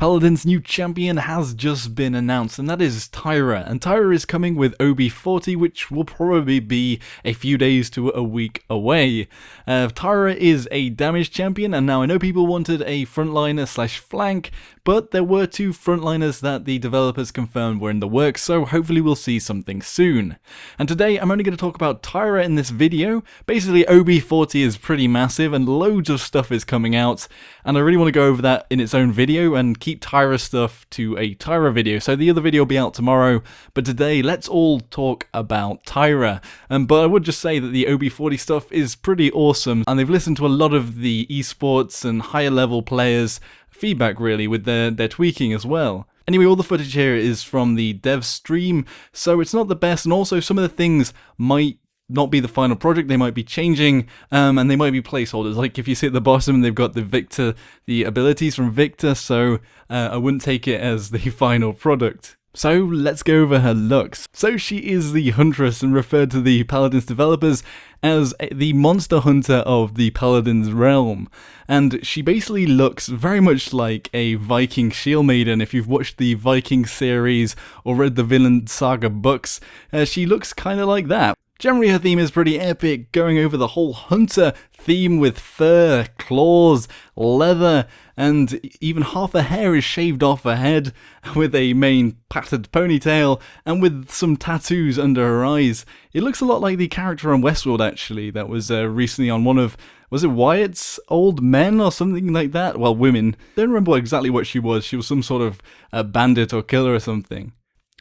Paladins' new champion has just been announced, and that is TYRA. And TYRA is coming with OB40, which will probably be a few days to a week away. TYRA is a damage champion, and now I know people wanted a frontliner slash flank, but there were two frontliners that the developers confirmed were in the works, so hopefully we'll see something soon. And today I'm only going to talk about TYRA in this video. Basically, OB40 is pretty massive and loads of stuff is coming out, and I really want to go over that in its own video and keep TYRA stuff to a TYRA video. So the other video will be out tomorrow, but today let's all talk about TYRA. But I would just say that the OB40 stuff is pretty awesome, and they've listened to a lot of the esports and higher level players' feedback really with their tweaking as well. Anyway, all the footage here is from the dev stream, so it's not the best, and also some of the things might not be the final project. They might be changing, and they might be placeholders. Like if you see at the bottom, they've got the abilities from Victor, so I wouldn't take it as the final product. So let's go over her looks. So she is the Huntress and referred to the Paladins developers as the monster hunter of the Paladins realm. And she basically looks very much like a Viking shield maiden. If you've watched the Viking series or read the Villain Saga books, she looks kind of like that. Generally her theme is pretty epic, going over the whole hunter theme with fur, claws, leather, and even half her hair is shaved off her head with a main patted ponytail and with some tattoos under her eyes. It looks a lot like the character on Westworld actually, that was recently on one of, was it Wyatt's old men or something like that? Well, women. Don't remember exactly what she was. She was some sort of a bandit or killer or something.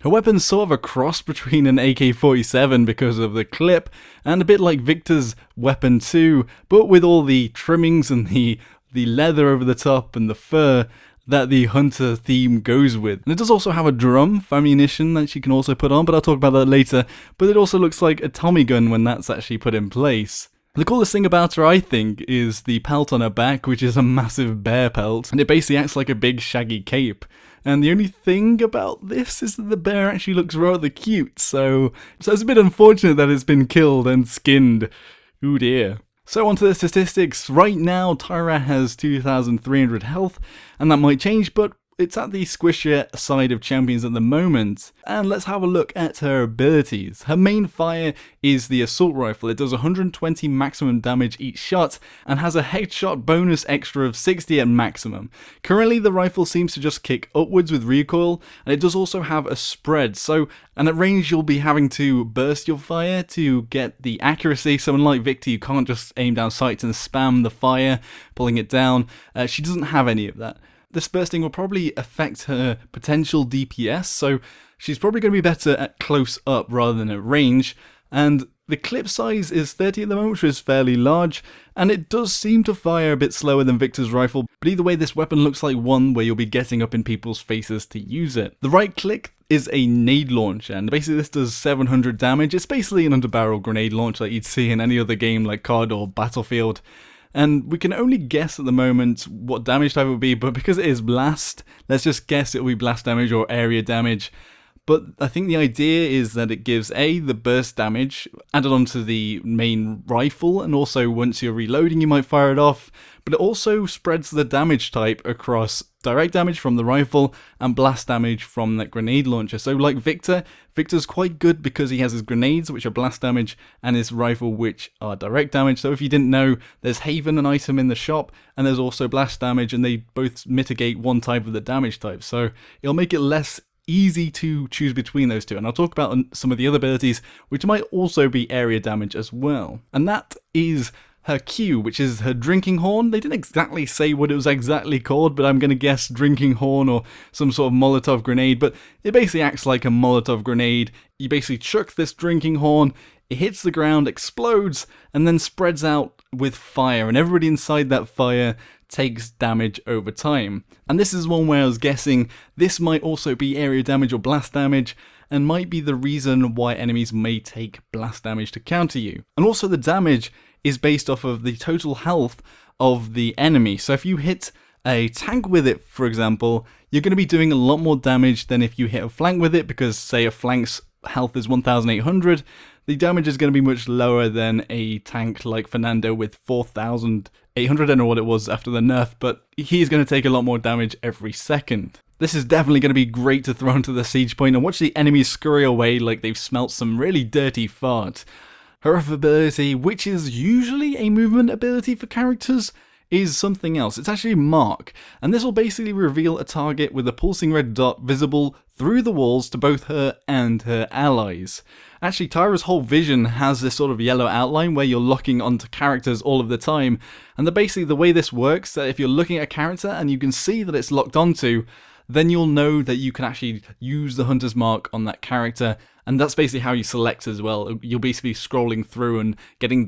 Her weapon's sort of a cross between an AK-47 because of the clip, and a bit like Victor's weapon too, but with all the trimmings and the leather over the top and the fur that the hunter theme goes with. And it does also have a drum for ammunition that she can also put on, but I'll talk about that later. But it also looks like a Tommy gun when that's actually put in place. The coolest thing about her, I think, is the pelt on her back, which is a massive bear pelt, and it basically acts like a big shaggy cape. And the only thing about this is that the bear actually looks rather cute, so it's a bit unfortunate that it's been killed and skinned. Ooh dear. So onto the statistics. Right now, TYRA has 2,300 health, and that might change, but it's at the squishier side of champions at the moment. And let's have a look at her abilities. Her main fire is the assault rifle. It does 120 maximum damage each shot and has a headshot bonus extra of 60 at maximum. Currently the rifle seems to just kick upwards with recoil, and it does also have a spread. And at range you'll be having to burst your fire to get the accuracy. So unlike Victor, you can't just aim down sights and spam the fire, pulling it down. She doesn't have any of that. This bursting will probably affect her potential DPS, so she's probably going to be better at close up rather than at range, and the clip size is 30 at the moment, which is fairly large, and it does seem to fire a bit slower than Victor's rifle, but either way this weapon looks like one where you'll be getting up in people's faces to use it. The right click is a nade launcher, and basically this does 700 damage. It's basically an underbarrel grenade launcher that you'd see in any other game like COD or Battlefield. And we can only guess at the moment what damage type it would be, but because it is blast, let's just guess it will be blast damage or area damage. But I think the idea is that it gives the burst damage added onto the main rifle, and also once you're reloading you might fire it off, but it also spreads the damage type across direct damage from the rifle and blast damage from that grenade launcher. So like Victor's quite good because he has his grenades, which are blast damage, and his rifle, which are direct damage. So if you didn't know, there's Haven, an item in the shop, and there's also blast damage, and they both mitigate one type of the damage type. So it'll make it less easy to choose between those two, and I'll talk about some of the other abilities which might also be area damage as well. And that is her Q, which is her drinking horn. They didn't exactly say what it was exactly called, but I'm going to guess drinking horn or some sort of Molotov grenade, but it basically acts like a Molotov grenade. You basically chuck this drinking horn, it hits the ground, explodes, and then spreads out with fire, and everybody inside that fire takes damage over time. And this is one where I was guessing this might also be area damage or blast damage, and might be the reason why enemies may take blast damage to counter you. And also the damage is based off of the total health of the enemy. So if you hit a tank with it, for example, you're going to be doing a lot more damage than if you hit a flank with it, because say a flank's health is 1,800, the damage is going to be much lower than a tank like Fernando with 4,000 800, I don't know what it was after the nerf, but he's going to take a lot more damage every second. This is definitely going to be great to throw into the siege point and watch the enemies scurry away like they've smelt some really dirty fart. Her other ability, which is usually a movement ability for characters, is something else. It's actually Mark, and this will basically reveal a target with a pulsing red dot visible through the walls to both her and her allies. Actually, TYRA's whole vision has this sort of yellow outline where you're locking onto characters all of the time, and basically the way this works, that if you're looking at a character and you can see that it's locked onto, then you'll know that you can actually use the Hunter's Mark on that character, and that's basically how you select as well. You'll basically be scrolling through and getting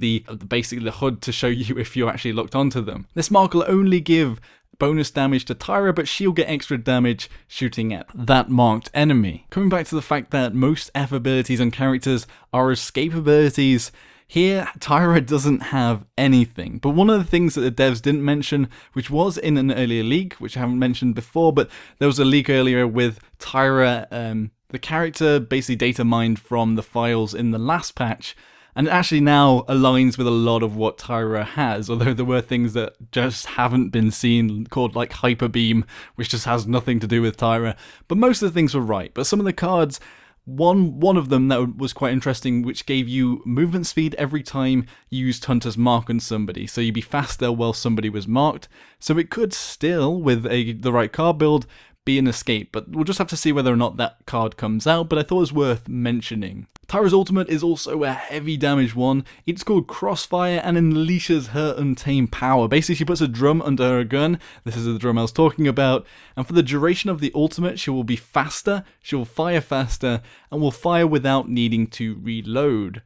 basically the HUD to show you if you're actually locked onto them. This mark will only give bonus damage to TYRA, but she'll get extra damage shooting at that marked enemy. Coming back to the fact that most F abilities on characters are escape abilities, here, TYRA doesn't have anything, but one of the things that the devs didn't mention, which was in an earlier leak, which I haven't mentioned before, but there was a leak earlier with TYRA, the character basically data mined from the files in the last patch, and it actually now aligns with a lot of what TYRA has, although there were things that just haven't been seen, called like Hyper Beam, which just has nothing to do with TYRA, but most of the things were right. But some of the cards, one of them that was quite interesting, which gave you movement speed every time you used Hunter's Mark on somebody, so you'd be faster while somebody was marked. So it could still, with the right card build, be an escape, but we'll just have to see whether or not that card comes out, but I thought it was worth mentioning. TYRA's ultimate is also a heavy damage one. It's called Crossfire and unleashes her untamed power. Basically, she puts a drum under her gun. This is the drum I was talking about. And for the duration of the ultimate, she will be faster, she will fire faster, and will fire without needing to reload.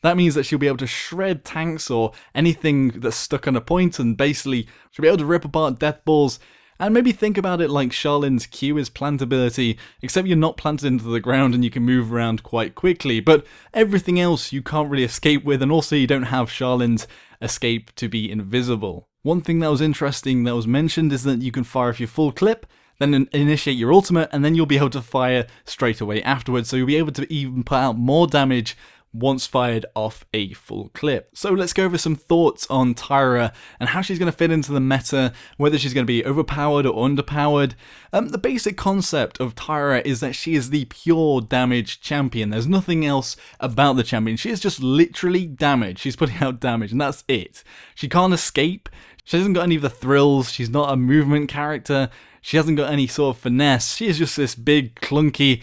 That means that she'll be able to shred tanks or anything that's stuck on a point, and basically she'll be able to rip apart death balls. And maybe think about it like Charlene's Q is plant ability, except you're not planted into the ground and you can move around quite quickly, but everything else you can't really escape with, and also you don't have Charlene's escape to be invisible. One thing that was interesting that was mentioned is that you can fire off your full clip, then initiate your ultimate, and then you'll be able to fire straight away afterwards, so you'll be able to even put out more damage once fired off a full clip. So let's go over some thoughts on TYRA and how she's going to fit into the meta, whether she's going to be overpowered or underpowered. The basic concept of TYRA is that she is the pure damage champion. There's nothing else about the champion. She is just literally damage. She's putting out damage, and that's it. She can't escape. She hasn't got any of the thrills. She's not a movement character. She hasn't got any sort of finesse. She is just this big, clunky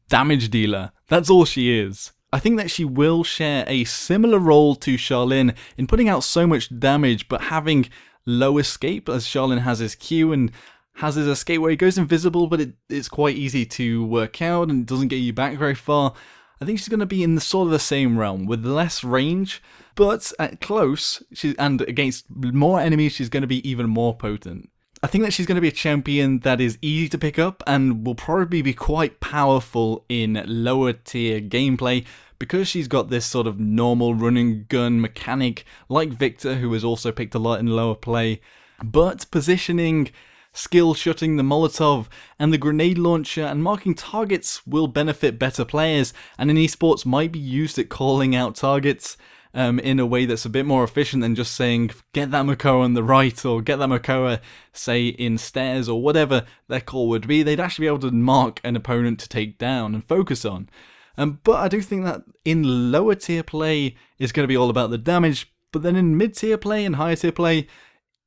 damage dealer. That's all she is. I think that she will share a similar role to Charlene in putting out so much damage but having low escape, as Charlene has his Q and has his escape where he goes invisible, but it's quite easy to work out and it doesn't get you back very far. I think she's going to be in sort of the same realm with less range, but at close and against more enemies she's going to be even more potent. I think that she's going to be a champion that is easy to pick up and will probably be quite powerful in lower tier gameplay because she's got this sort of normal run and gun mechanic like Victor, who is also picked a lot in lower play. But positioning, skill shooting, the Molotov and the grenade launcher and marking targets will benefit better players, and in esports might be used at calling out targets in a way that's a bit more efficient than just saying, get that Makoa on the right, or get that Makoa, say, in stairs, or whatever their call would be. They'd actually be able to mark an opponent to take down and focus on. But I do think that in lower tier play, it's going to be all about the damage, but then in mid tier play and higher tier play,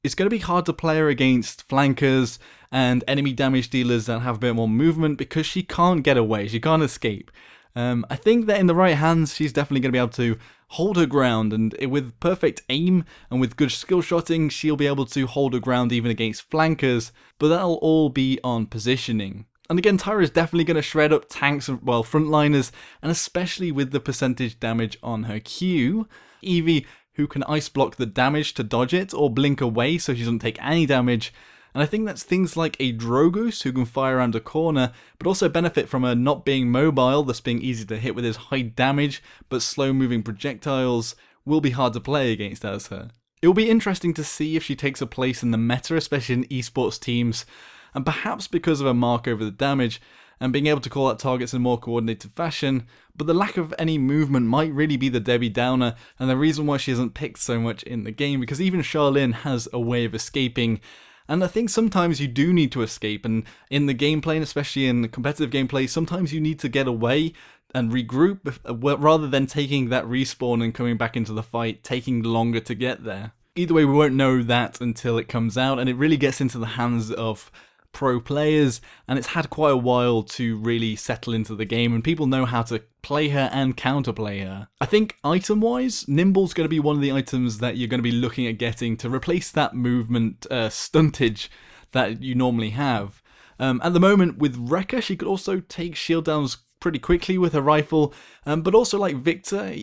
it's going to be hard to play her against flankers and enemy damage dealers that have a bit more movement because she can't get away, she can't escape. I think that in the right hands, she's definitely going to be able to hold her ground, and with perfect aim and with good skill shotting, she'll be able to hold her ground even against flankers, but that'll all be on positioning. And again, TYRA is definitely going to shred up tanks, well, frontliners, and especially with the percentage damage on her Q. Eevee, who can ice block the damage to dodge it, or blink away so she doesn't take any damage. And I think that's things like a Drogoose, who can fire around a corner, but also benefit from her not being mobile, thus being easy to hit with his high damage, but slow moving projectiles will be hard to play against as her. It will be interesting to see if she takes a place in the meta, especially in esports teams, and perhaps because of her mark over the damage, and being able to call out targets in a more coordinated fashion, but the lack of any movement might really be the Debbie Downer, and the reason why she isn't picked so much in the game, because even Charlene has a way of escaping. And I think sometimes you do need to escape, and in the gameplay, and especially in the competitive gameplay, sometimes you need to get away and regroup, rather than taking that respawn and coming back into the fight, taking longer to get there. Either way, we won't know that until it comes out, and it really gets into the hands of pro players, and it's had quite a while to really settle into the game, and people know how to play her and counterplay her. I think item-wise, Nimble's going to be one of the items that you're going to be looking at getting to replace that movement stuntage that you normally have. At the moment, with Rekka, she could also take shield downs pretty quickly with her rifle, but also like Victor,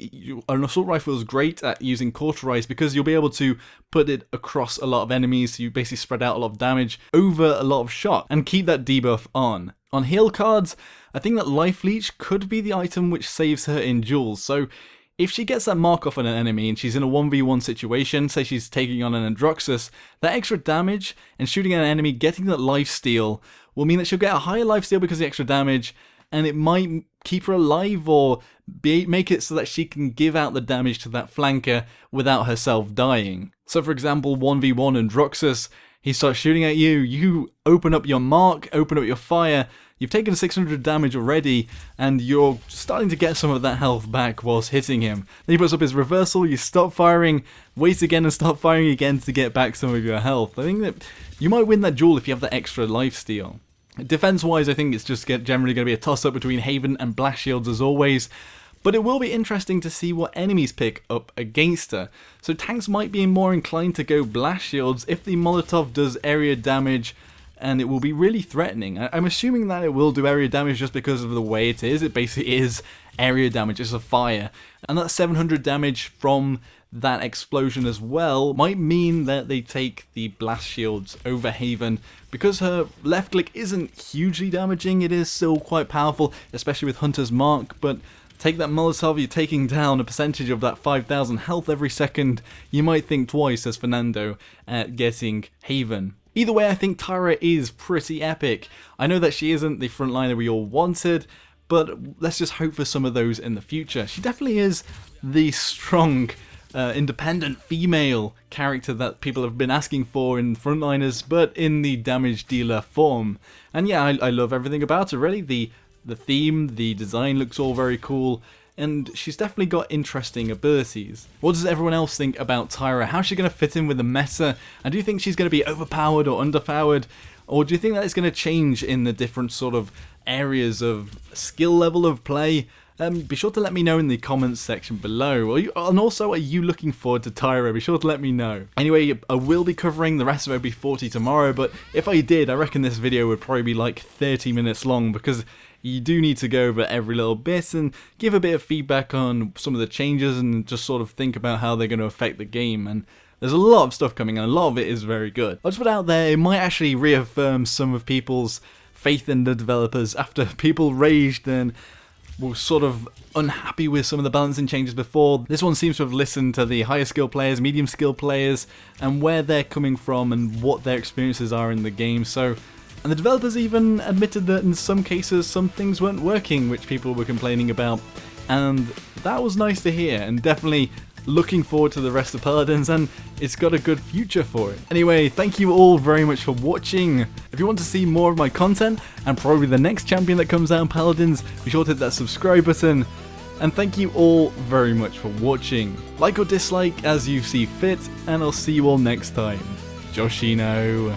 an assault rifle is great at using cauterize because you'll be able to put it across a lot of enemies, so you basically spread out a lot of damage over a lot of shot and keep that debuff on. On heal cards, I think that Life Leech could be the item which saves her in duels, so if she gets that mark off on an enemy and she's in a 1v1 situation, say she's taking on an Androxus, that extra damage and shooting at an enemy, getting that lifesteal will mean that she'll get a higher lifesteal because of the extra damage, and it might keep her alive or make it so that she can give out the damage to that flanker without herself dying. So for example, 1v1 and Androxus, he starts shooting at you, you open up your mark, open up your fire, you've taken 600 damage already, and you're starting to get some of that health back whilst hitting him. Then he puts up his reversal, you stop firing, wait again and start firing again to get back some of your health. I think that you might win that duel if you have that extra lifesteal. Defense-wise, I think it's just generally going to be a toss-up between Haven and Blast Shields as always, but it will be interesting to see what enemies pick up against her. So tanks might be more inclined to go Blast Shields if the Molotov does area damage, and it will be really threatening. I'm assuming that it will do area damage just because of the way it is. It basically is area damage, it's a fire. And that 700 damage from that explosion as well might mean that they take the Blast Shields over Haven. Because her left click isn't hugely damaging, it is still quite powerful, especially with Hunter's Mark, but take that Molotov, you're taking down a percentage of that 5,000 health every second, you might think twice as Fernando at getting Haven. Either way, I think Tyra is pretty epic. I know that she isn't the frontliner we all wanted, but let's just hope for some of those in the future. She definitely is the strong, independent female character that people have been asking for in frontliners, but in the damage dealer form. And yeah, I love everything about her, really. The theme, the design looks all very cool, and she's definitely got interesting abilities. What does everyone else think about Tyra? How's she going to fit in with the meta? And do you think she's going to be overpowered or underpowered? Or do you think that it's going to change in the different sort of areas of skill level of play? Be sure to let me know in the comments section below. And also, are you looking forward to Tyra? Be sure to let me know. Anyway, I will be covering the rest of OB40 tomorrow, but if I did, I reckon this video would probably be like 30 minutes long, because you do need to go over every little bit and give a bit of feedback on some of the changes and just sort of think about how they're going to affect the game. And there's a lot of stuff coming, and a lot of it is very good. I'll just put out there, it might actually reaffirm some of people's faith in the developers after people raged and were sort of unhappy with some of the balancing changes before. This one seems to have listened to the higher skill players, medium skill players, and where they're coming from and what their experiences are in the game. And the developers even admitted that in some cases some things weren't working, which people were complaining about, and that was nice to hear, and definitely looking forward to the rest of Paladins, and it's got a good future for it. Anyway, thank you all very much for watching. If you want to see more of my content, and probably the next champion that comes out in Paladins, be sure to hit that subscribe button. And thank you all very much for watching. Like or dislike as you see fit, and I'll see you all next time. Joshino.